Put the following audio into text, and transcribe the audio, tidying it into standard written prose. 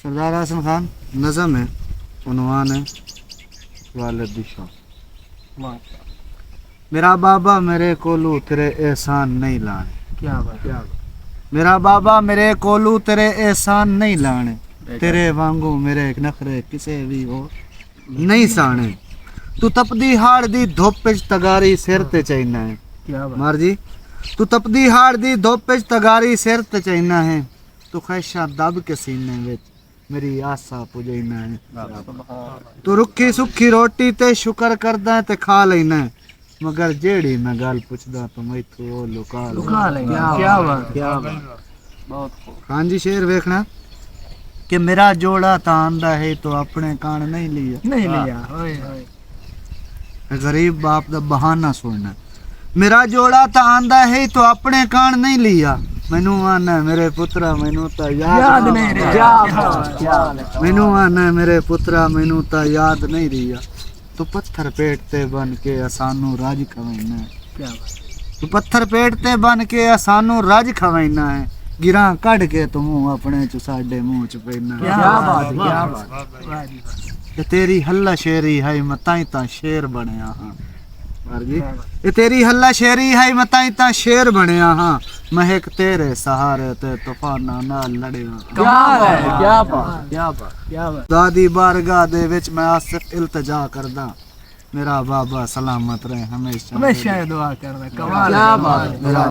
सरदार हसन खान नज़म है, उन्वान है वालिद दी शान। मेरा बाबा मेरे कोलू तेरे एहसान नहीं लाने, क्या बात, क्या बात। मेरा बाबा मेरे कोलू तेरे एहसान नहीं लाने, तेरे वांगू मेरे नखरे किसे भी हो नहीं साने। तू तपदी हाड़ दी धुप च तगारी सिर ते चैना है, क्या बात। मार जी तू तपदी हाड़ दी धुप च तगारी सिर ते चैना है, तू ख्वाहिशां दब के सीने विच मेरी आसा पुजैना है। तू रुखी सुखी रोटी ते शुक्र करदा ते खा लेना है, मगर जेड़ी मैं गल पुछदा तो मैथों ओ लुका लेना। क्या बात, क्या बात। बहुत खूब। हाँ जी शेर वेखना कि मेरा जोड़ा तांदा है तो अपने कान नहीं लिया, नहीं लिया। ओए ओए। गरीब बाप दा बहाना सुनना। मेरा जोड़ा तांदा है तो अपने कान नहीं लिया, मैनू आना मेरे पुत्रा मैनू ता याद नहीं रहा। मैनू आना मेरे पुत्रा मैनू ता याद नहीं रिया। तू पत्थर पेट ते बन के असानू राज खवैना है, क्या बात। तू पत्थर पेट ते बन के असानू राज खवैना है, गिरा कढ़ के तू अपने च साडे मुंह च पैना। क्या बात, क्या बात। ते तेरी हल्ला शेरी है मताई ता शेर बनया हाँ, ये तेरी हल्ला शेरी है मताई ता शेर बनया हाँ, महक तेरे सहारे ते तूफाना नाल लड़िया। क्या बात, क्या बात, क्या बात। दादी बारगाह दे विच मैं आसिफ इल्तजा करदा, मेरा बाबा सलामत रहे हमेशा हमेशा दुआ करना। कमाल, क्या बात।